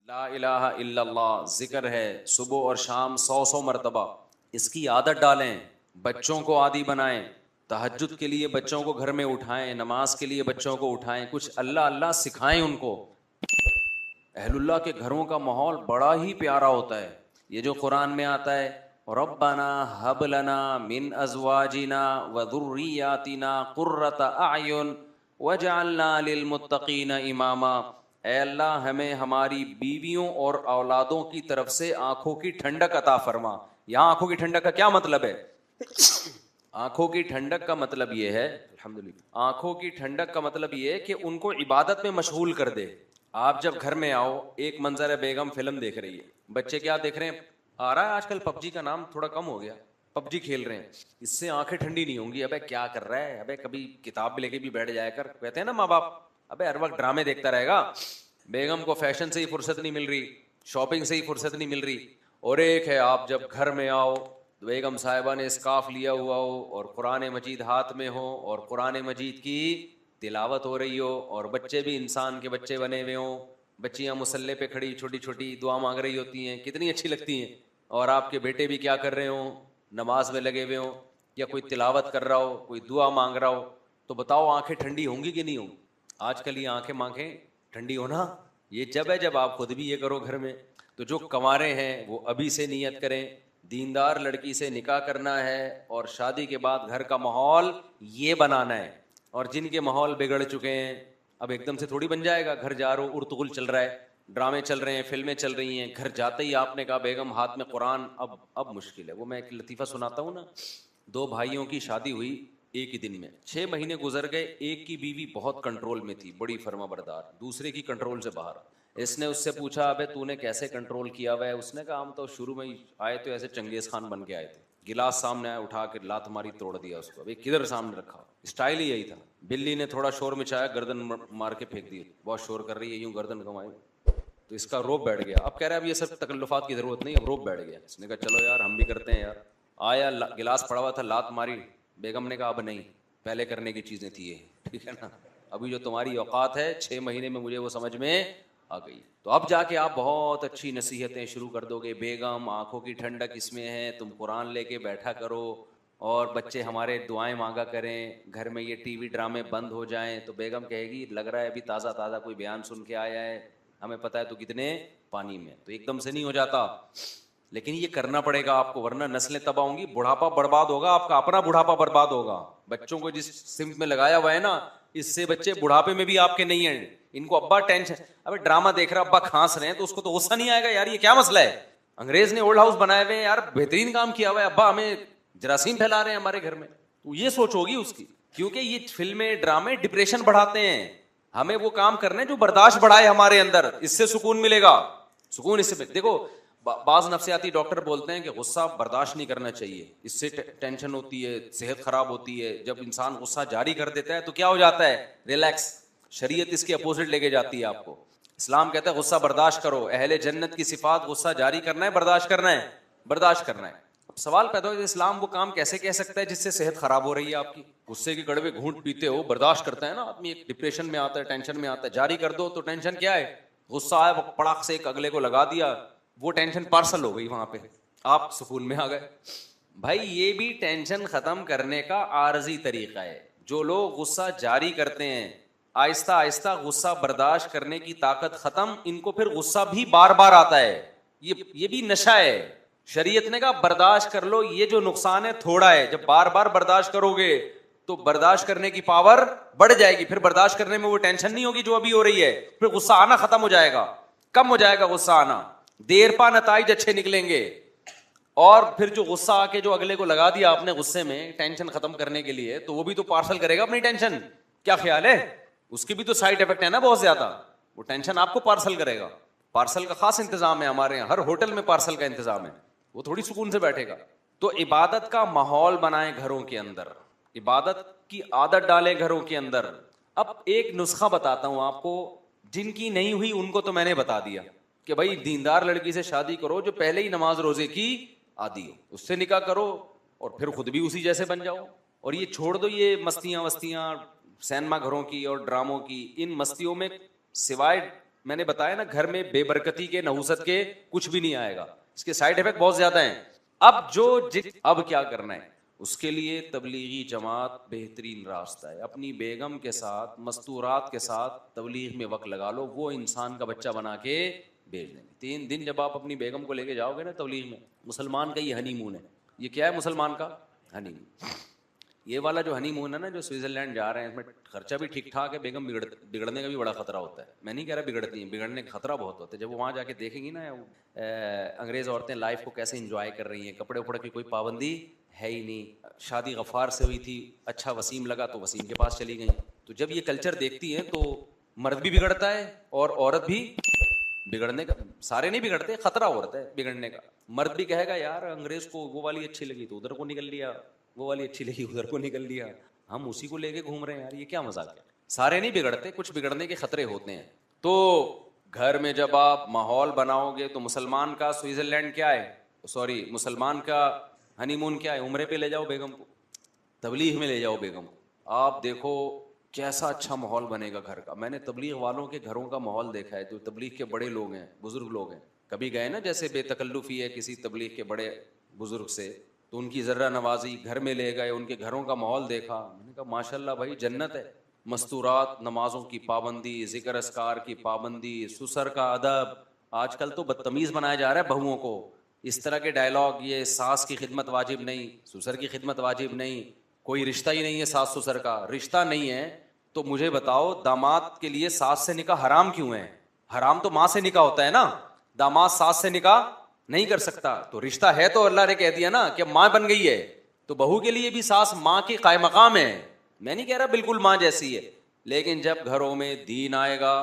لا الہ الا اللہ ذکر ہے صبح اور شام 100 مرتبہ. اس کی عادت ڈالیں, بچوں کو عادی بنائیں, تہجد کے لیے بچوں کو گھر میں اٹھائیں, نماز کے لیے بچوں کو اٹھائیں, کچھ اللہ اللہ سکھائیں ان کو. اہل اللہ کے گھروں کا ماحول بڑا ہی پیارا ہوتا ہے. یہ جو قرآن میں آتا ہے ربنا ہب لنا من ازواجنا وذریاتنا قرۃ اعین وجعلنا للمتقین اماما, اے اللہ ہمیں ہماری بیویوں اور اولادوں کی طرف سے آنکھوں کی ٹھنڈک عطا فرما. یہاں آنکھوں کی ٹھنڈک کا کیا مطلب ہے؟ آنکھوں کی ٹھنڈک کا مطلب یہ ہے, الحمدللہ, آنکھوں کی ٹھنڈک کا مطلب یہ ہے کہ ان کو عبادت میں مشغول کر دے. آپ جب گھر میں آؤ, ایک منظر ہے, بیگم فلم دیکھ رہی ہے, بچے کیا دیکھ رہے ہیں, آ رہا ہے آج کل پب جی کا نام تھوڑا کم ہو گیا, پب جی کھیل رہے ہیں, اس سے آنکھیں ٹھنڈی نہیں ہوں گی. ابے کیا کر رہا ہے, ابے کبھی کتاب بھی لے کے بھی بیٹھ جایا کر, کہتے ہیں نا ماں باپ, ابے ہر وقت ڈرامے دیکھتا رہے گا. بیگم کو فیشن سے ہی فرصت نہیں مل رہی, شاپنگ سے ہی فرصت نہیں مل رہی. اور ایک ہے آپ جب گھر میں آؤ, بیگم صاحبہ نے اسکارف لیا ہوا ہو اور قرآن مجید ہاتھ میں ہو اور قرآن مجید کی تلاوت ہو رہی ہو, اور بچے بھی انسان کے بچے بنے ہوئے ہوں, بچیاں مصلے پہ کھڑی چھوٹی چھوٹی دعا مانگ رہی ہوتی ہیں, کتنی اچھی لگتی ہیں. اور آپ کے بیٹے بھی کیا کر رہے ہوں, نماز میں لگے ہوئے ہوں, یا کوئی تلاوت کر رہا ہو, کوئی دعا مانگ رہا ہو, تو بتاؤ آنکھیں ٹھنڈی ہوں گی کہ نہیں ہوں؟ آج کل یہ آنکھیں ٹھنڈی ہونا یہ جب ہے جب آپ خود بھی یہ کرو گھر میں. تو جو کنوارے ہیں وہ ابھی سے نیت کریں, دیندار لڑکی سے نکاح کرنا ہے اور شادی کے بعد گھر کا ماحول یہ بنانا ہے. اور جن کے ماحول بگڑ چکے ہیں, اب ایک دم سے تھوڑی بن جائے گا. گھر جا رہے ہو, ارطغرل چل رہا ہے, ڈرامے چل رہے ہیں, فلمیں چل رہی ہیں, گھر جاتے ہی آپ نے کہا بیگم ہاتھ میں قرآن, اب مشکل ہے. وہ میں ایک لطیفہ سناتا ہوں نا, 2 بھائیوں کی شادی ہوئی ایک ہی دن میں, 6 مہینے گزر گئے. ایک کی بیوی بہت کنٹرول میں تھی, بڑی فرما بردار, دوسرے کی کنٹرول سے باہر. اس نے اس سے پوچھا ابے تو نے کیسے کنٹرول کیا ہوا ہے؟ اس نے کہا ہم تو شروع میں ہی آئے تو ایسے چنگیز خان بن کے آئے تھے. گلاس سامنے آیا, اٹھا کے لات ماری, توڑ دیا اس کو. ابھی کدھر سامنے رکھا, اسٹائل ہی یہی تھا. بلی نے تھوڑا شور مچایا, گردن مار کے پھینک دی, بہت شور کر رہی ہے, یوں گردن گھمائی, تو اس کا روب بیٹھ گیا. اب کہہ رہا ہے اب یہ سب تکلفات کی ضرورت نہیں, اب روب بیٹھ گیا. اس نے کہا چلو یار ہم بھی کرتے ہیں یار. آیا گلاس پڑا ہوا تھا, لات ماری. بیگم نے کہا اب نہیں, پہلے کرنے کی چیزیں تھی یہ, ٹھیک ہے نا, ابھی جو تمہاری اوقات ہے 6 مہینے میں مجھے وہ سمجھ میں آ گئی. تو اب جا کے آپ بہت اچھی نصیحتیں شروع کر دو گے, بیگم آنکھوں کی ٹھنڈک اس میں ہے, تم قرآن لے کے بیٹھا کرو, اور بچے ہمارے دعائیں مانگا کریں, گھر میں یہ ٹی وی ڈرامے بند ہو جائیں. تو بیگم کہے گی لگ رہا ہے ابھی تازہ تازہ کوئی بیان سن کے آیا ہے, ہمیں پتہ ہے تو کتنے پانی میں. تو ایک دم سے نہیں ہو جاتا, لیکن یہ کرنا پڑے گا آپ کو, ورنہ نسلیں تباہ ہوں گی, بڑھاپا برباد ہوگا, آپ کا اپنا بڑھاپا برباد ہوگا. بچوں کو جس سمت میں لگایا ہوا ہے نا, اس سے بچے بڑھاپے میں بھی آپ کے نہیں ہیں. ان کو ابا ٹینشن, ابے ڈرامہ دیکھ رہا, ابا کھانس رہے ہیں, تو اس کو تو غصہ نہیں آئے گا یار یہ کیا مسئلہ ہے, انگریز نے اولڈ ہاؤس بنائے ہوئے ہیں یار, بہترین کام کیا ہوا ہے, ابا ہمیں جراثیم پھیلا رہے ہیں ہمارے گھر میں. تو یہ سوچ ہوگی اس کی, کیونکہ یہ فلمیں ڈرامے ڈپریشن بڑھاتے ہیں. ہمیں وہ کام کرنے جو برداشت بڑھائے ہمارے اندر, اس سے سکون ملے گا. سکون اس سے دیکھو, بعض نفسیاتی ڈاکٹر بولتے ہیں کہ غصہ برداشت نہیں کرنا چاہیے, اس سے ٹینشن ہوتی ہے, صحت خراب ہوتی ہے. جب انسان غصہ جاری کر دیتا ہے تو کیا ہو جاتا ہے, ریلیکس. شریعت اس کے اپوزٹ لے کے جاتی ہے آپ کو. اسلام کہتا ہے غصہ برداشت کرو, اہل جنت کی صفات غصہ جاری کرنا ہے, برداشت کرنا ہے, برداشت کرنا ہے. اب سوال پیدا ہو, اسلام وہ کام کیسے کہہ سکتا ہے جس سے صحت خراب ہو رہی ہے آپ کی؟ غصے کے کڑوے گھونٹ پیتے ہو, برداشت کرتا ہے نا آدمی, ایک ڈپریشن میں آتا ہے, ٹینشن میں آتا ہے, جاری کر دو تو ٹینشن کیا ہے, غصہ آیا وہ پڑاخ سے ایک اگلے کو لگا دیا, وہ ٹینشن پارسل ہو گئی, وہاں پہ آپ سکون میں آ گئے. بھائی یہ بھی ٹینشن ختم کرنے کا عارضی طریقہ ہے. جو لوگ غصہ جاری کرتے ہیں, آہستہ آہستہ غصہ برداشت کرنے کی طاقت ختم, ان کو پھر غصہ بھی بار بار آتا ہے. یہ بھی نشہ ہے. شریعت نے کہا برداشت کر لو, یہ جو نقصان ہے تھوڑا ہے, جب بار بار برداشت کرو گے تو برداشت کرنے کی پاور بڑھ جائے گی, پھر برداشت کرنے میں وہ ٹینشن نہیں ہوگی جو ابھی ہو رہی ہے, پھر غصہ آنا ختم ہو جائے گا, کم ہو جائے گا غصہ آنا, دیر پا نتائج اچھے نکلیں گے. اور پھر جو غصہ آ کے جو اگلے کو لگا دیا آپ نے غصے میں ٹینشن ختم کرنے کے لیے, تو وہ بھی تو پارسل کرے گا اپنی ٹینشن. کیا خیال ہے, اس کی بھی تو سائڈ افیکٹ ہے نا بہت زیادہ, وہ ٹینشن آپ کو پارسل کرے گا. پارسل کا خاص انتظام ہے ہمارے یہاں, ہر ہوٹل میں پارسل کا انتظام ہے, وہ تھوڑی سکون سے بیٹھے گا. تو عبادت کا ماحول بنائیں گھروں کے اندر, عبادت کی عادت ڈالیں گھروں کے اندر. اب ایک نسخہ بتاتا ہوں آپ کو, جن کی نہیں ہوئی ان کو تو میں نے بتا دیا کہ بھائی دیندار لڑکی سے شادی کرو جو پہلے ہی نماز روزے کی عادی ہو, اس سے نکاح کرو اور پھر خود بھی اسی جیسے بن جاؤ. اور یہ چھوڑ دو یہ مستیاں سینما گھروں کی اور ڈراموں کی, ان مستیوں میں سوائے میں نے بتایا نا گھر میں بے برکتی کے نحوست کے کچھ بھی نہیں آئے گا, اس کے سائیڈ افیکٹ بہت زیادہ ہیں. اب کیا کرنا ہے, اس کے لیے تبلیغی جماعت بہترین راستہ ہے. اپنی بیگم کے ساتھ مستورات کے ساتھ تبلیغ میں وقت لگا لو, وہ انسان کا بچہ بنا کے بھیج دیں گے. 3 دن جب آپ اپنی بیگم کو لے کے جاؤ گے نا تبلیغ میں, مسلمان کا یہ ہنی مون ہے. یہ کیا ہے مسلمان کا ہنی مون. یہ والا جو ہنی مون ہے نا, جو سوئٹزرلینڈ جا رہے ہیں, اس میں خرچہ بھی ٹھیک ٹھاک ہے, بیگم بگڑنے کا بھی بڑا خطرہ ہوتا ہے. میں نہیں کہہ رہا بگڑتی ہیں, بگڑنے کا خطرہ بہت ہوتا ہے. جب وہ وہاں جا کے دیکھیں گی نا انگریز عورتیں لائف کو کیسے انجوائے کر رہی ہیں, کپڑے وپڑے کی کوئی پابندی ہے ہی نہیں, شادی غفار سے ہوئی تھی, اچھا وسیم لگا تو وسیم کے پاس چلی گئیں. تو جب یہ کلچر دیکھتی ہیں تو مرد بھی بگڑتا ہے اور عورت بھی بگڑنے کا, سارے نہیں بگڑتے, خطرہ ہوتا ہے بگڑنے کا. مرد بھی کہے گا یار انگریز کو وہ والی اچھی لگی تو ادھر کو نکل لیا, وہ والی اچھی لگی ادھر کو نکل لیا, ہم اسی کو لے کے گھوم رہے ہیں. یار یہ کیا مزاق ہے. سارے نہیں بگڑتے, کچھ بگڑنے کے خطرے ہوتے ہیں. تو گھر میں جب آپ ماحول بناؤ گے تو مسلمان کا سوئٹزرلینڈ کیا ہے, سوری مسلمان کا ہنی مون کیا ہے, عمرے پہ لے جاؤ بیگم کو, تبلیغ میں لے جاؤ بیگم کو. آپ دیکھو کیسا اچھا ماحول بنے گا گھر کا. میں نے تبلیغ والوں کے گھروں کا ماحول دیکھا ہے, جو تبلیغ کے بڑے لوگ ہیں, بزرگ لوگ ہیں. کبھی گئے نا جیسے بے تکلفی ہے کسی تبلیغ کے بڑے بزرگ سے, تو ان کی ذرہ نوازی, گھر میں لے گئے, ان کے گھروں کا ماحول دیکھا. میں نے کہا ماشاء اللہ بھائی جنت ہے. مستورات, نمازوں کی پابندی, ذکر اذکار کی پابندی, سسر کا ادب. آج کل تو بدتمیز بنایا جا رہا ہے بہوؤں کو, اس طرح کے ڈائلاگ, یہ ساس کی خدمت واجب نہیں, سسر کی خدمت واجب نہیں, کوئی رشتہ ہی نہیں ہے ساس سسر کا. رشتہ نہیں ہے تو مجھے بتاؤ داماد کے لیے ساس سے نکاح حرام کیوں ہے؟ حرام تو ماں سے نکاح ہوتا ہے نا, داماد ساس سے نکاح نہیں کر سکتا. تو رشتہ ہے تو اللہ نے کہہ دیا نا کہ ماں بن گئی ہے, تو بہو کے لیے بھی ساس ماں کی قائم مقام ہے. میں نہیں کہہ رہا بالکل ماں جیسی ہے, لیکن جب گھروں میں دین آئے گا,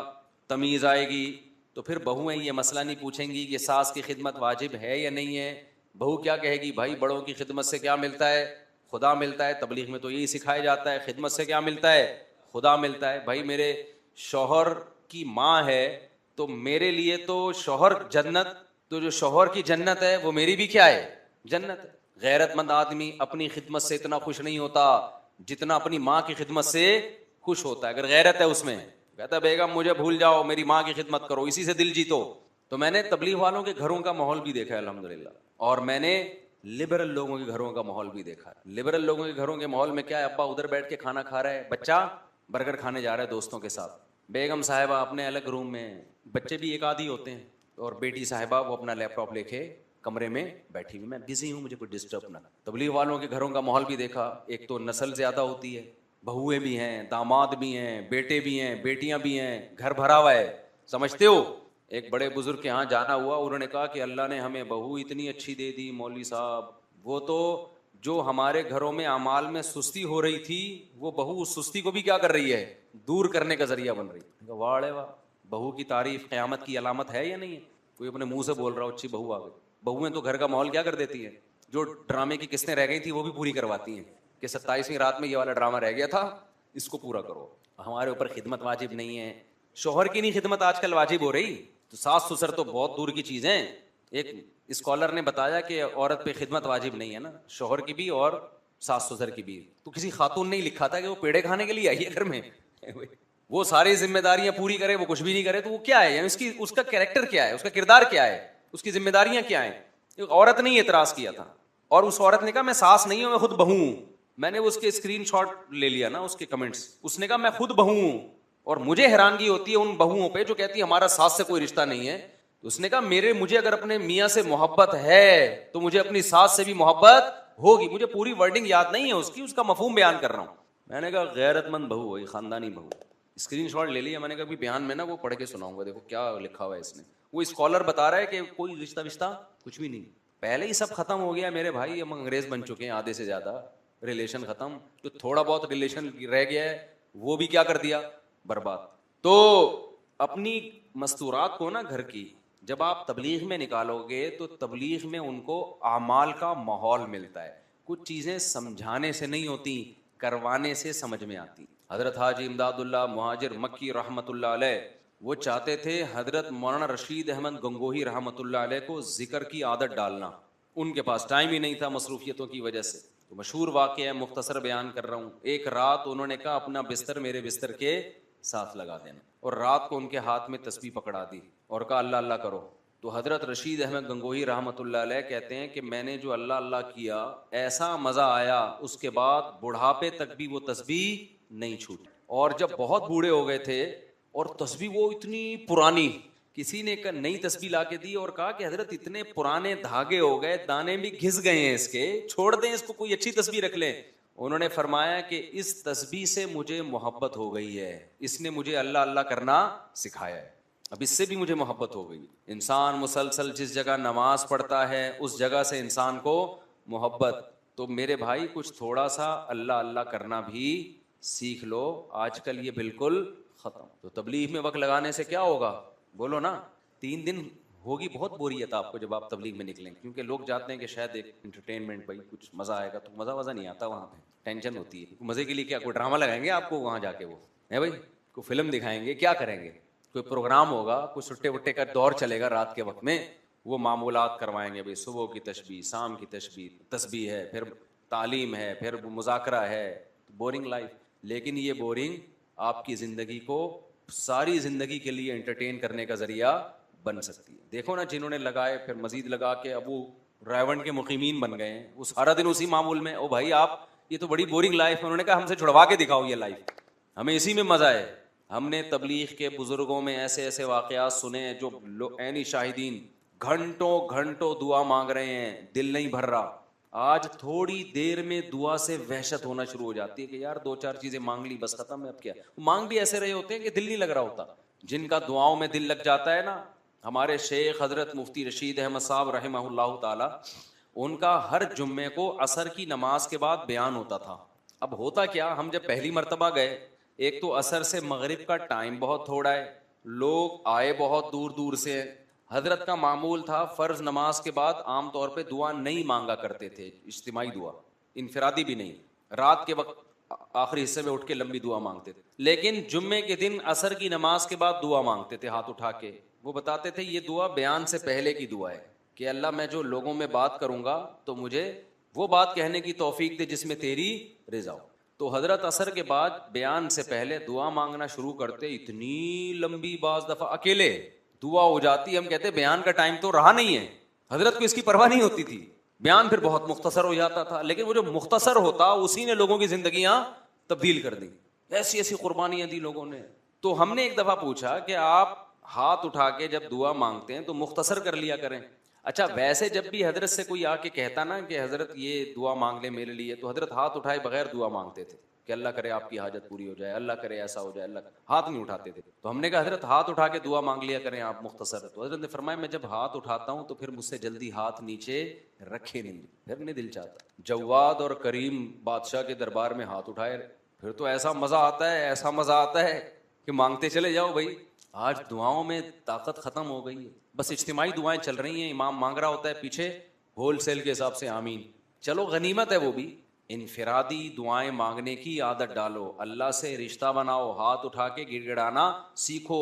تمیز آئے گی, تو پھر بہویں یہ مسئلہ نہیں پوچھیں گی کہ ساس کی خدمت واجب ہے یا نہیں ہے. بہو کیا کہے گی, بھائی بڑوں کی خدمت سے کیا ملتا ہے؟ خدا ملتا ہے. تبلیغ میں تو یہی سکھایا جاتا ہے, خدمت سے کیا ملتا ہے؟ خدا ملتا ہے. بھائی میرے شوہر کی ماں ہے تو میرے لیے تو شوہر جنت, تو جو شوہر کی جنت ہے وہ میری بھی کیا ہے؟ جنت ہے. غیرت مند آدمی اپنی خدمت سے اتنا خوش نہیں ہوتا جتنا اپنی ماں کی خدمت سے خوش ہوتا ہے. اگر غیرت ہے اس میں, کہتا ہے بیگم مجھے بھول جاؤ, میری ماں کی خدمت کرو, اسی سے دل جیتو. تو میں نے تبلیغ والوں کے گھروں کا ماحول بھی دیکھا ہے الحمدللہ, اور میں نے لبرل لوگوں کے گھروں کا ماحول بھی دیکھا ہے. لبرل لوگوں کے گھروں کے ماحول میں کیا ہے, ابا ادھر بیٹھ کے کھانا کھا رہا ہے, بچہ برگر کھانے جا رہا ہے دوستوں کے ساتھ, بیگم صاحبہ اپنے الگ روم میں, بچے بھی ایک آدھی ہوتے ہیں, اور بیٹی صاحبہ وہ اپنا لیپ ٹاپ لے کے کمرے میں بیٹھی ہوئی, میں بزی ہوں مجھے کوئی ڈسٹرب نہ. تبلیغ والوں کے گھروں کا ماحول بھی دیکھا. ایک تو نسل زیادہ ہوتی ہے, بہویں بھی ہیں, داماد بھی ہیں, بیٹے بھی ہیں, بیٹیاں بھی ہیں, گھر بھرا ہوا ہے. سمجھتے ہو, ایک بڑے بزرگ کے ہاں جانا ہوا, انہوں نے کہا کہ اللہ نے ہمیں بہو اتنی اچھی دے دی مولوی صاحب, وہ تو جو ہمارے گھروں میں اعمال میں سستی ہو رہی تھی, وہ بہو اس سستی کو بھی کیا کر رہی ہے, دور کرنے کا ذریعہ بن رہی ہے. واہ واہ, بہو کی تعریف قیامت کی علامت ہے یا نہیں ہے؟ کوئی اپنے منہ سے بول رہا ہو اچھی بہو آ گئی. بہویں تو گھر کا ماحول کیا کر دیتی ہیں, جو ڈرامے کی قسطیں رہ گئی تھی وہ بھی پوری کرواتی ہیں, کہ 27ویں رات میں یہ والا ڈرامہ رہ گیا تھا, اس کو پورا کرو. ہمارے اوپر خدمت واجب نہیں ہے, شوہر کی نہیں خدمت آج کل واجب ہو رہی, تو ساس سسر تو بہت دور کی چیز ہیں. ایک اسکالر نے بتایا کہ عورت پہ خدمت واجب نہیں ہے نا, شوہر کی بھی اور ساس سسر کی بھی. تو کسی خاتون نے لکھا تھا کہ وہ پیڑے کھانے کے لیے آئی ہے گھر میں, وہ ساری ذمہ داریاں پوری کرے, وہ کچھ بھی نہیں کرے, تو وہ کیا ہے, یعنی اس کا کیریکٹر کیا ہے, اس کا کردار کیا ہے, اس کی ذمہ داریاں کیا ہیں؟ ایک عورت نے اعتراض کیا تھا, اور اس عورت نے کہا میں ساس نہیں ہوں, میں خود بہو ہوں. میں نے اس کے اسکرین شاٹ لے لیا نا, اس کے کمنٹس, اس نے کہا میں خود بہو ہوں. اور مجھے حیرانگی ہوتی ہے ان بہوؤں پہ جو کہتی ہے ہمارا ساس سے کوئی رشتہ نہیں ہے. تو اس نے کہا مجھے اگر اپنے میاں سے محبت ہے تو مجھے اپنی ساس سے بھی محبت ہوگی. مجھے پوری ورڈنگ یاد نہیں ہے اس کی, اس کا مفہوم بیان کر رہا ہوں. میں نے کہا غیرت مند بہو ہوئی, خاندانی بہو. اسکرین شاٹ لے لیا, میں نے کہا ابھی بیان میں نا وہ پڑھ کے سناؤں گا, دیکھو کیا لکھا ہوا ہے اس نے. وہ اسکالر بتا رہا ہے کہ کوئی رشتہ کچھ بھی نہیں, پہلے ہی سب ختم ہو گیا میرے بھائی, ہم انگریز بن چکے ہیں آدھے سے زیادہ, ریلیشن ختم. جو تھوڑا بہت ریلیشن رہ گیا ہے وہ بھی کیا کر دیا, برباد. تو اپنی مستورات کو نا گھر کی جب آپ تبلیغ میں نکالو گے تو تبلیغ میں ان کو اعمال کا ماحول ملتا ہے. کچھ چیزیں سمجھانے سے نہیں ہوتی, کروانے سے سمجھ میں آتی. حضرت حاجی امداد اللہ مہاجر مکی رحمۃ اللہ علیہ, وہ چاہتے تھے حضرت مولانا رشید احمد گنگوہی رحمۃ اللہ علیہ کو ذکر کی عادت ڈالنا. ان کے پاس ٹائم ہی نہیں تھا مصروفیتوں کی وجہ سے. تو مشہور واقعہ ہے, مختصر بیان کر رہا ہوں. ایک رات انہوں نے کہا اپنا بستر میرے بستر کے ساتھ لگا دینا. اور رات کو ان کے ہاتھ میں تسبیح پکڑا دی اور کہا اللہ اللہ کرو. تو حضرت رشید احمد گنگوہی رحمۃ اللہ علیہ کہتے ہیں کہ میں نے جو اللہ اللہ کیا ایسا مزہ آیا, اس کے بعد بڑھاپے تک بھی وہ تسبیح نہیں چھوٹی. اور جب بہت بوڑھے ہو گئے تھے اور تسبیح وہ اتنی پرانی, کسی نے ایک نئی تسبیح لا کے دی اور کہا کہ حضرت اتنے پرانے دھاگے ہو گئے, دانے بھی گھس گئے ہیں اس کے, چھوڑ دیں اس کو, کوئی اچھی تسبیح رکھ لیں. انہوں نے فرمایا کہ اس تسبیح سے مجھے محبت ہو گئی ہے, اس نے مجھے اللہ اللہ کرنا سکھایا ہے, اب اس سے بھی مجھے محبت ہو گئی. انسان مسلسل جس جگہ نماز پڑھتا ہے اس جگہ سے انسان کو محبت. تو میرے بھائی کچھ تھوڑا سا اللہ اللہ کرنا بھی سیکھ لو, آج کل یہ بالکل ختم. تو تبلیغ میں وقت لگانے سے کیا ہوگا بولو نا, 3 دن ہوگی بہت بوریت آپ کو جب آپ تبلیغ میں نکلیں, کیونکہ لوگ جاتے ہیں کہ شاید ایک انٹرٹینمنٹ, بھائی کچھ مزہ آئے گا, تو مزہ نہیں آتا وہاں پہ, ٹینشن ہوتی ہے. مزے کے لیے کیا کوئی ڈرامہ لگائیں گے آپ کو وہاں جا کے, وہ ہے بھائی کوئی فلم دکھائیں گے, کیا کریں گے, کوئی پروگرام ہوگا, کوئی سٹے وٹے کا دور چلے گا رات کے وقت میں, وہ معمولات کروائیں گے, بھائی صبح کی تسبیح, شام کی تسبیح ہے, پھر تعلیم ہے, پھر مذاکرہ ہے, بورنگ لائف. لیکن یہ بورنگ آپ کی زندگی کو ساری زندگی کے لیے انٹرٹین کرنے کا ذریعہ بن سکتی ہے. دیکھو نا جنہوں نے لگائے پھر مزید لگا کے اب وہ رائیونڈ کے مقیمین بن گئے ہیں, وہ سارا دن اسی معمول میں. او بھائی آپ یہ تو بڑی بورنگ لائف ہے. انہوں نے کہا ہم سے چھڑوا کے دکھاؤ یہ لائف, ہمیں اسی میں مزہ ہے. ہم نے تبلیغ کے بزرگوں میں ایسے ایسے واقعات سنے ہیں جو عینی شاہدین گھنٹوں گھنٹوں دعا مانگ رہے ہیں, دل نہیں بھر رہا. آج تھوڑی دیر میں دعا سے وحشت ہونا شروع ہو جاتی ہے کہ یار 2-4 چیزیں مانگ لی بس ختم ہے, اب کیا. مانگ بھی ایسے رہے ہوتے ہیں کہ دل نہیں لگ رہا ہوتا. جن کا دعاؤں میں دل لگ جاتا ہے نا, ہمارے شیخ حضرت مفتی رشید احمد صاحب رحمہ اللہ تعالی, ان کا ہر جمعے کو عصر کی نماز کے بعد بیان ہوتا تھا. اب ہوتا کیا, ہم جب پہلی مرتبہ گئے, ایک تو عصر سے مغرب کا ٹائم بہت تھوڑا ہے, لوگ آئے بہت دور دور سے. حضرت کا معمول تھا فرض نماز کے بعد عام طور پہ دعا نہیں مانگا کرتے تھے, اجتماعی دعا, انفرادی بھی نہیں. رات کے وقت آخری حصے میں اٹھ کے لمبی دعا مانگتے تھے, لیکن جمعے کے دن عصر کی نماز کے بعد دعا مانگتے تھے ہاتھ اٹھا کے. وہ بتاتے تھے یہ دعا بیان سے پہلے کی دعا ہے کہ اللہ میں جو لوگوں میں بات کروں گا تو مجھے وہ بات کہنے کی توفیق دے جس میں تیری رضا ہو. تو حضرت عصر کے بعد بیان سے پہلے دعا مانگنا شروع کرتے, اتنی لمبی, بعض دفعہ اکیلے دعا ہو جاتی. ہم کہتے بیان کا ٹائم تو رہا نہیں ہے, حضرت کو اس کی پرواہ نہیں ہوتی تھی, بیان پھر بہت مختصر ہو جاتا تھا, لیکن وہ جو مختصر ہوتا اسی نے لوگوں کی زندگیاں تبدیل کر دی. ایسی ایسی قربانیاں دی لوگوں نے. تو ہم نے ایک دفعہ پوچھا کہ آپ ہاتھ اٹھا کے جب دعا مانگتے ہیں تو مختصر کر لیا کریں. اچھا ویسے جب بھی حضرت سے کوئی آ کے کہتا نا کہ حضرت یہ دعا مانگ لے میرے لیے, تو حضرت ہاتھ اٹھائے بغیر دعا مانگتے تھے کہ اللہ کرے آپ کی حاجت پوری ہو جائے, اللہ کرے ایسا ہو جائے, اللہ کرے, ہاتھ نہیں اٹھاتے تھے. تو ہم نے کہا حضرت ہاتھ اٹھا کے دعا مانگ لیا کریں آپ مختصر. تو حضرت نے فرمایا میں جب ہاتھ اٹھاتا ہوں تو پھر مجھ سے جلدی ہاتھ نیچے رکھے نہیں, پھر نہیں دل چاہتا. جواد اور کریم بادشاہ کے دربار میں ہاتھ اٹھائے, پھر تو ایسا مزہ آتا ہے, ایسا مزہ آتا ہے کہ مانگتے چلے جاؤ. بھائی آج دعاؤں میں طاقت ختم ہو گئی ہے, بس اجتماعی دعائیں چل رہی ہیں, امام مانگ رہا ہوتا ہے پیچھے ہول سیل کے حساب سے آمین. چلو غنیمت ہے وہ بھی, انفرادی دعائیں مانگنے کی عادت ڈالو, اللہ سے رشتہ بناؤ, ہاتھ اٹھا کے گڑ گڑانا سیکھو.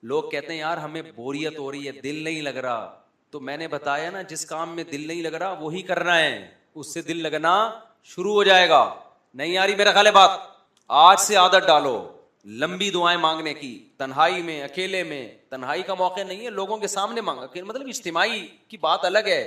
لوگ کہتے ہیں یار ہمیں بوریت ہو رہی ہے, دل نہیں لگ رہا. تو میں نے بتایا نا جس کام میں دل نہیں لگ رہا وہی کرنا ہے, اس سے دل لگنا شروع ہو جائے گا. نہیں آ رہی میرا خیال ہے بات, آج سے عادت ڈالو لمبی دعائیں مانگنے کی, تنہائی میں, اکیلے میں. تنہائی کا موقع نہیں ہے, لوگوں کے سامنے مانگا, مطلب اجتماعی کی بات الگ ہے.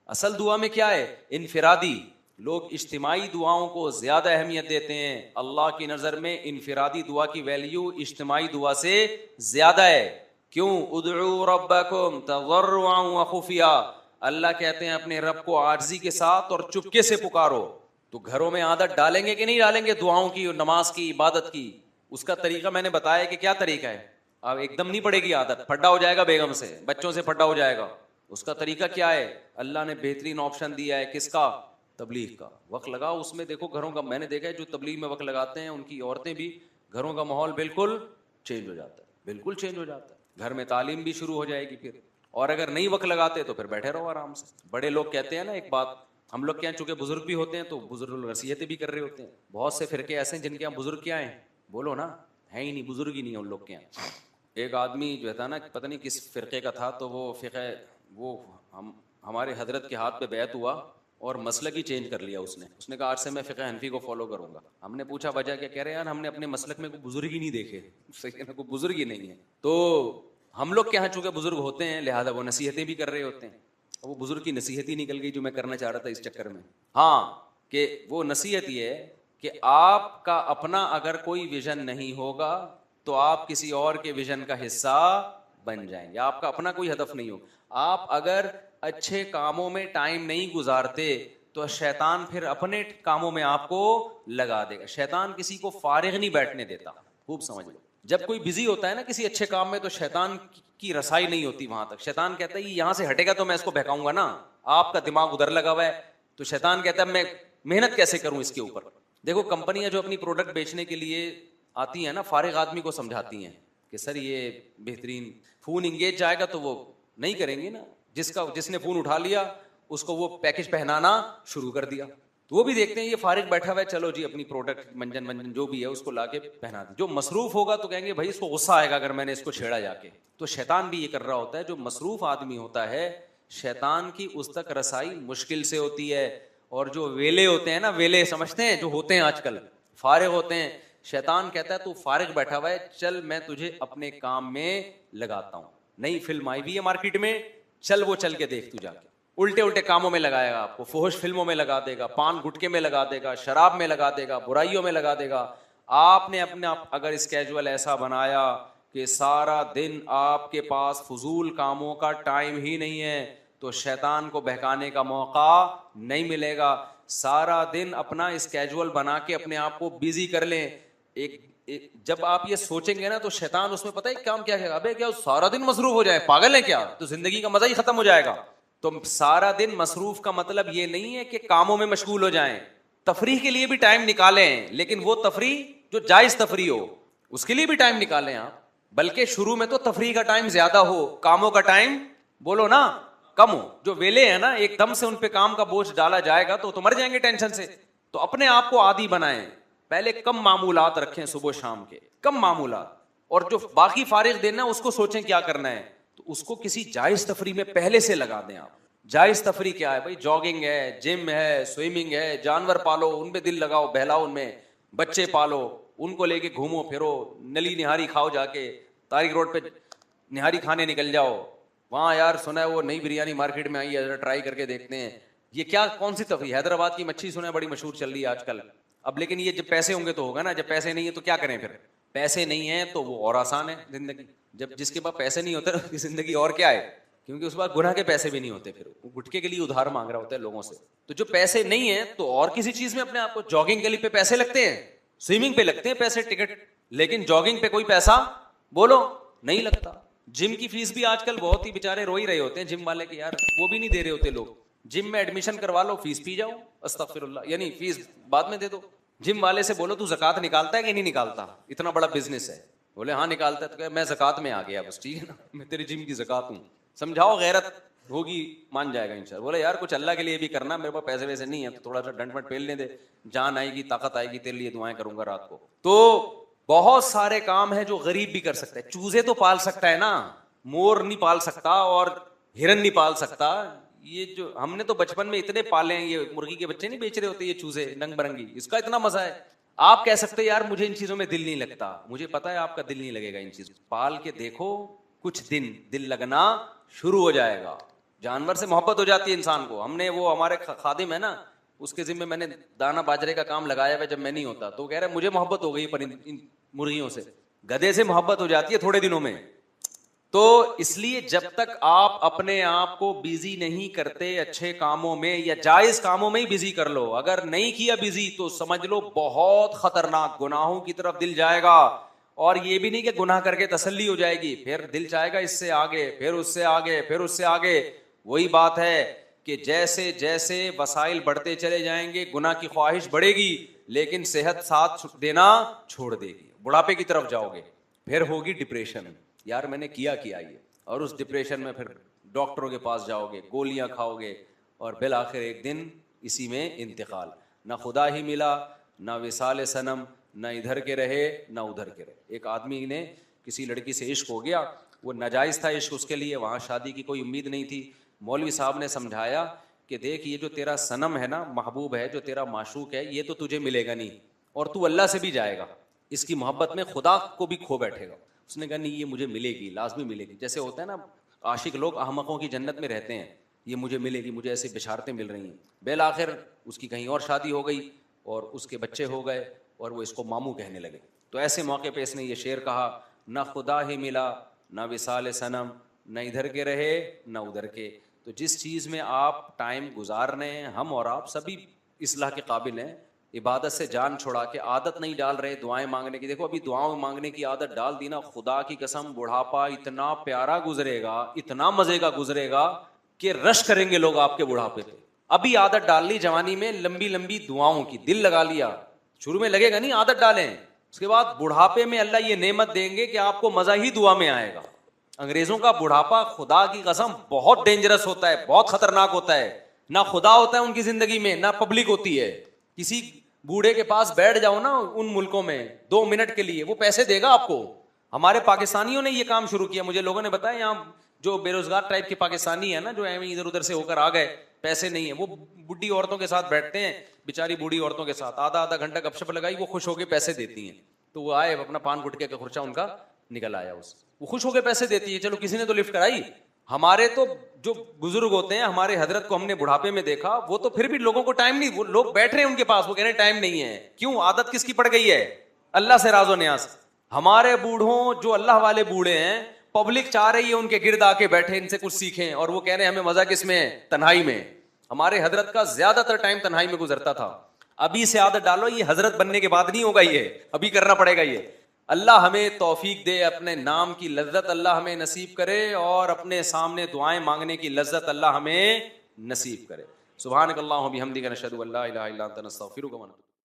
اصل دعا میں کیا ہے, انفرادی. لوگ اجتماعی دعاؤں کو زیادہ اہمیت دیتے ہیں. اللہ کی نظر میں انفرادی دعا کی ویلیو اجتماعی دعا سے زیادہ ہے. کیوں؟ ادعوا ربکم تضرعا وخفیا, اللہ کہتے ہیں اپنے رب کو عاجزی کے ساتھ اور چپکے سے پکارو. تو گھروں میں عادت ڈالیں گے کہ نہیں ڈالیں گے دعاؤں کی اور نماز کی, عبادت کی؟ اس کا طریقہ میں نے بتایا کہ کیا طریقہ ہے. اب ایک دم نہیں پڑے گی عادت, پھڈا ہو جائے گا بیگم سے, بچوں سے پھڈا ہو جائے گا. اس کا طریقہ کیا ہے؟ اللہ نے بہترین آپشن دیا ہے, کس کا؟ تبلیغ کا. وقت لگاؤ اس میں. دیکھو گھروں کا, میں نے دیکھا ہے جو تبلیغ میں وقت لگاتے ہیں ان کی عورتیں بھی, گھروں کا ماحول بالکل چینج ہو جاتا ہے, بالکل چینج ہو جاتا ہے. گھر میں تعلیم بھی شروع ہو جائے گی پھر. اور اگر نہیں وقت لگاتے تو پھر بیٹھے رہو آرام سے. بڑے لوگ کہتے ہیں نا ایک بات, ہم لوگ کے یہاں چونکہ بزرگ بھی ہوتے ہیں تو بزرگ نصیحتیں بھی کر رہے ہوتے ہیں. بہت سے فرقے ایسے ہیں جن کے یہاں بزرگ کیا ہیں, بولو نا, ہے ہی نہیں, بزرگ ہی نہیں ہے ان لوگ کے یہاں. ایک آدمی جو تھا نا, پتہ نہیں کس فرقے کا تھا, تو وہ فقہ, وہ ہمارے حضرت کے ہاتھ پہ بیعت ہوا اور مسلک ہی چینج کر لیا اس نے کہا آج سے میں فقہ حنفی کو فالو کروں گا. ہم نے پوچھا وجہ کیا؟ کہہ رہے یار ہم نے اپنے مسلک میں کوئی بزرگ ہی نہیں دیکھے. صحیح ہے نا, کوئی بزرگ ہی نہیں ہے. تو ہم لوگ کے یہاں چونکہ بزرگ ہوتے ہیں لہٰذا وہ نصیحتیں بھی کر رہے ہوتے ہیں. وہ بزرگ کی نصیحت ہی نکل گئی جو میں کرنا چاہ رہا تھا اس چکر میں. ہاں کہ وہ نصیحت یہ ہے کہ آپ کا اپنا اگر کوئی ویژن نہیں ہوگا تو آپ کسی اور کے ویژن کا حصہ بن جائیں گے. آپ کا اپنا کوئی ہدف نہیں ہو, آپ اگر اچھے کاموں میں ٹائم نہیں گزارتے تو شیطان پھر اپنے کاموں میں آپ کو لگا دے گا. شیطان کسی کو فارغ نہیں بیٹھنے دیتا, خوب سمجھ لو. جب کوئی بزی ہوتا ہے نا کسی اچھے کام میں تو شیطان کی رسائی نہیں ہوتی وہاں تک. شیطان کہتا ہے یہاں سے ہٹے گا تو میں اس کو بہکاؤں گا نا, آپ کا دماغ ادھر لگا ہوا ہے. تو شیطان کہتا ہے میں محنت کیسے کروں اس کے اوپر. دیکھو کمپنیاں جو اپنی پروڈکٹ بیچنے کے لیے آتی ہیں نا, فارغ آدمی کو سمجھاتی ہیں کہ سر یہ بہترین فون انگیج جائے گا تو وہ نہیں کریں گے نا. جس نے فون اٹھا لیا اس کو وہ پیکج پہنانا شروع کر دیا. تو وہ بھی دیکھتے ہیں یہ فارغ بیٹھا ہوا ہے, چلو جی اپنی پروڈکٹ منجن جو بھی ہے اس کو لا کے پہنا دیں. جو مصروف ہوگا تو کہیں گے بھائی اس کو غصہ آئے گا اگر میں نے اس کو چھیڑا جا کے. تو شیطان بھی یہ کر رہا ہوتا ہے. جو مصروف آدمی ہوتا ہے شیطان کی اس تک رسائی مشکل سے ہوتی ہے. اور جو ویلے ہوتے ہیں نا, ویلے سمجھتے ہیں جو ہوتے ہیں آج کل فارغ ہوتے ہیں, شیطان کہتا ہے تو فارغ بیٹھا ہوا ہے, چل میں تجھے اپنے کام میں لگاتا ہوں. نئی فلم آئی ہوئی ہے مارکیٹ میں, چل وہ چل کے دیکھ تو جا کے. الٹے الٹے کاموں میں لگائے گا آپ کو, فحش فلموں میں لگا دے گا, پان گٹکے میں لگا دے گا, شراب میں لگا دے گا, برائیوں میں لگا دے گا. آپ نے اپنے اگر اسکیجول ایسا بنایا کہ سارا دن آپ کے پاس فضول کاموں کا ٹائم ہی نہیں ہے تو شیطان کو بہکانے کا موقع نہیں ملے گا. سارا دن اپنا اسکیجول بنا کے اپنے آپ کو بیزی کر لیں. جب آپ یہ سوچیں گے نا تو شیطان اس میں پتہ ہے کام کیا ہے, ابے کیا سارا دن مصروف ہو جائے, پاگل ہے کیا, تو زندگی کا مزہ ہی ختم ہو جائے گا. تو سارا دن مصروف کا مطلب یہ نہیں ہے کہ کاموں میں مشغول ہو جائیں, تفریح کے لیے بھی ٹائم نکالیں, لیکن وہ تفریح جو جائز تفریح ہو اس کے لیے بھی ٹائم نکالیں آپ. بلکہ شروع میں تو تفریح کا ٹائم زیادہ ہو, کاموں کا ٹائم بولو نا کم ہو. جو ویلے ہیں نا ایک دم سے ان پہ کام کا بوجھ ڈالا جائے گا تو مر جائیں گے ٹینشن سے. تو اپنے آپ کو عادی بنائیں, پہلے کم معمولات رکھیں صبح شام کے, کم معمولات, اور جو باقی فارغ دینا اس کو سوچیں کیا کرنا ہے تو اس کو کسی جائز تفریح میں پہلے سے لگا دیں آپ. جائز تفریح کیا ہے بھائی؟ جاگنگ ہے, جم ہے, سوئمنگ ہے, جانور پالو ان پہ دل لگاؤ بہلاؤ ان میں, بچے پالو ان کو لے کے گھومو پھرو, نلی نہاری کھاؤ, جا کے تاریخ روڈ پہ نہاری کھانے نکل جاؤ, وہاں یار سنا ہے وہ نئی بریانی مارکیٹ میں آئی ہے ٹرائی کر کے دیکھتے ہیں. یہ کیا کون سی تفریح؟ حیدرآباد کی مچھی سنا ہے بڑی مشہور چل رہی ہے آج کل. اب لیکن یہ جب پیسے ہوں گے تو ہوگا نا, جب پیسے نہیں ہے تو کیا کریں پھر؟ پیسے نہیں ہیں تو وہ اور آسان ہے زندگی. جب جس کے پاس پیسے نہیں ہوتے اس کی زندگی اور کیا ہے, کیونکہ اس بار گناہ کے پیسے بھی نہیں ہوتے, پھر وہ گٹکے کے لیے ادھار مانگ رہا ہوتا ہے لوگوں سے. تو جو پیسے نہیں ہیں تو اور کسی چیز میں اپنے آپ کو, جاگنگ کے لیے پہ پیسے لگتے ہیں, سوئمنگ پہ لگتے ہیں پیسے ٹکٹ, لیکن جاگنگ پہ کوئی پیسہ بولو نہیں لگتا. جم کی فیس بھی آج کل بہت ہی بیچارے رو ہی رہے ہوتے ہیں جم والے کہ یار وہ بھی نہیں دے رہے ہوتے لوگ. جم میں ایڈمیشن کروا لو, فیس پی جاؤ, استغفر اللہ, یعنی فیس بعد میں دے دو. جم والے سے بولو تو زکات نکالتا ہے کہ نہیں نکالتا, اتنا بڑا بزنس ہے, بولے ہاں نکالتا ہے, تو کہ میں زکات میں آ گیا بس, ٹھیک ہے نا, میں تیری جم کی زکات ہوں. سمجھاؤ غیرت ہوگی, مان جائے گا انشاءاللہ. بولے یار کچھ اللہ کے لیے بھی کرنا, میرے پاس پیسے ویسے نہیں ہے تو تھوڑا سا ڈنڈ مٹ پھیلنے دے, جان آئے گی طاقت آئے گی تیرے لیے دعائیں کروں گا رات کو. تو بہت سارے کام ہیں جو غریب بھی کر سکتا ہے. چوزے تو پال سکتا ہے نا, مور نہیں پال سکتا اور ہرن نہیں پال سکتا. یہ جو ہم نے تو بچپن میں اتنے پالے ہیں, یہ مرغی کے بچے نہیں بیچ رہے ہوتے یہ چوزے رنگ برنگی, اس کا اتنا مزہ ہے. آپ کہہ سکتے یار مجھے ان چیزوں میں دل نہیں لگتا, مجھے پتا ہے آپ کا دل نہیں لگے گا ان چیزوں. پال کے دیکھو کچھ دن دل لگنا شروع ہو جائے گا. جانور سے محبت ہو جاتی ہے انسان کو. ہم نے وہ ہمارے خادم ہے نا, اس کے ذمہ میں نے دانا باجرے کا کام لگایا ہوا جب میں نہیں ہوتا, تو کہہ رہا مجھے محبت ہو گئی پر ان مرغیوں سے. گدھے سے محبت ہو جاتی ہے تھوڑے دنوں میں. تو اس لیے جب تک آپ اپنے آپ کو بیزی نہیں کرتے اچھے کاموں میں یا جائز کاموں میں ہی بیزی کر لو. اگر نہیں کیا بیزی تو سمجھ لو بہت خطرناک گناہوں کی طرف دل جائے گا. اور یہ بھی نہیں کہ گناہ کر کے تسلی ہو جائے گی, پھر دل چاہے گا اس سے آگے, پھر اس سے آگے, پھر اس سے آگے. وہی بات ہے کہ جیسے جیسے وسائل بڑھتے چلے جائیں گے گناہ کی خواہش بڑھے گی, لیکن صحت ساتھ دینا چھوڑ دے گی. بڑھاپے کی طرف جاؤ گے, پھر ہوگی ڈپریشن, یار میں نے کیا یہ, اور اس ڈپریشن میں پھر ڈاکٹروں کے پاس جاؤ گے, گولیاں کھاؤ گے, اور بالآخر ایک دن اسی میں انتقال. نہ خدا ہی ملا, نہ وصال صنم, نہ ادھر کے رہے نہ ادھر کے رہے. ایک آدمی نے کسی لڑکی سے عشق ہو گیا, وہ ناجائز تھا عشق اس کے لیے, وہاں شادی کی کوئی امید نہیں تھی. مولوی صاحب نے سمجھایا کہ دیکھ یہ جو تیرا صنم ہے نا، محبوب ہے، جو تیرا معشوق ہے، یہ تو تجھے ملے گا نہیں، اور تو اللہ سے بھی جائے گا، اس کی محبت میں خدا کو بھی کھو بیٹھے گا۔ اس نے کہا نہیں، یہ مجھے ملے گی، لازمی ملے گی۔ جیسے ہوتا ہے نا عاشق لوگ احمقوں کی جنت میں رہتے ہیں، یہ مجھے ملے گی، مجھے ایسی بشارتیں مل رہی ہیں۔ بالآخر اس کی کہیں اور شادی ہو گئی اور اس کے بچے ہو گئے اور وہ اس کو ماموں کہنے لگے۔ تو ایسے موقع پہ اس نے یہ شعر کہا، نہ خدا ہی ملا نہ وصال صنم، نہ ادھر کے رہے نہ ادھر کے۔ تو جس چیز میں آپ ٹائم گزار رہے ہیں، ہم اور آپ سبھی اصلاح کے قابل ہیں، عبادت سے جان چھوڑا کے عادت نہیں ڈال رہے دعائیں مانگنے کی۔ دیکھو ابھی دعاؤں مانگنے کی عادت ڈال دی نا، خدا کی قسم بڑھاپا اتنا پیارا گزرے گا، اتنا مزے کا گزرے گا کہ رش کریں گے لوگ آپ کے بڑھاپے پہ۔ ابھی عادت ڈال لی جوانی میں لمبی لمبی دعاؤں کی، دل لگا لیا، شروع میں لگے گا نہیں، عادت ڈالیں، اس کے بعد بڑھاپے میں اللہ یہ نعمت دیں گے کہ آپ کو مزہ ہی دعا میں آئے گا۔ انگریزوں کا بڑھاپا خدا کی قسم بہت ڈینجرس ہوتا ہے، بہت خطرناک ہوتا ہے، نہ خدا ہوتا ہے ان کی زندگی میں، نہ پبلک ہوتی ہے۔ کسی بوڑھے کے پاس بیٹھ جاؤ نا ان ملکوں میں 2 منٹ کے لیے، وہ پیسے دے گا آپ کو۔ ہمارے پاکستانیوں نے یہ کام شروع کیا، مجھے لوگوں نے بتایا یہاں جو بے روزگار ٹائپ کے پاکستانی ہیں نا، جو ادھر ادھر سے ہو کر آ گئے، پیسے نہیں ہیں، وہ بڈھی عورتوں کے ساتھ بیٹھتے ہیں، بیچاری بوڑھی عورتوں کے ساتھ آدھا گھنٹہ گپ شپ لگائی، وہ خوش ہو کے پیسے دیتی ہیں۔ تو وہ آئے اپنا پان گٹکے کا خرچہ ان کا نکل آیا، اس وہ خوش ہو کے پیسے دیتی ہے، چلو کسی نے تو لفٹ کرائی۔ ہمارے تو جو بزرگ ہوتے ہیں، ہمارے حضرت کو ہم نے بڑھاپے میں دیکھا، وہ تو پھر بھی لوگوں کو ٹائم نہیں، وہ لوگ بیٹھ رہے ہیں ان کے پاس، وہ کہہ رہے ہیں ٹائم نہیں ہے۔ کیوں؟ عادت کس کی پڑ گئی ہے؟ اللہ سے راز و نیاز۔ ہمارے بوڑھوں جو اللہ والے بوڑھے ہیں، پبلک چاہ رہی ہے ان کے گرد آ کے بیٹھے، ان سے کچھ سیکھیں، اور وہ کہہ رہے ہیں ہمیں مزہ کس میں ہے؟ تنہائی میں۔ ہمارے حضرت کا زیادہ تر ٹائم تنہائی میں گزرتا تھا۔ ابھی سے عادت ڈالو، یہ حضرت بننے کے بعد نہیں ہوگا، یہ ابھی کرنا پڑے گا۔ یہ اللہ ہمیں توفیق دے، اپنے نام کی لذت اللہ ہمیں نصیب کرے، اور اپنے سامنے دعائیں مانگنے کی لذت اللہ ہمیں نصیب کرے۔ سبحانک اللہم و بحمدک، نشہد ان لا الہ الا انت، نستغفرک و نتوب۔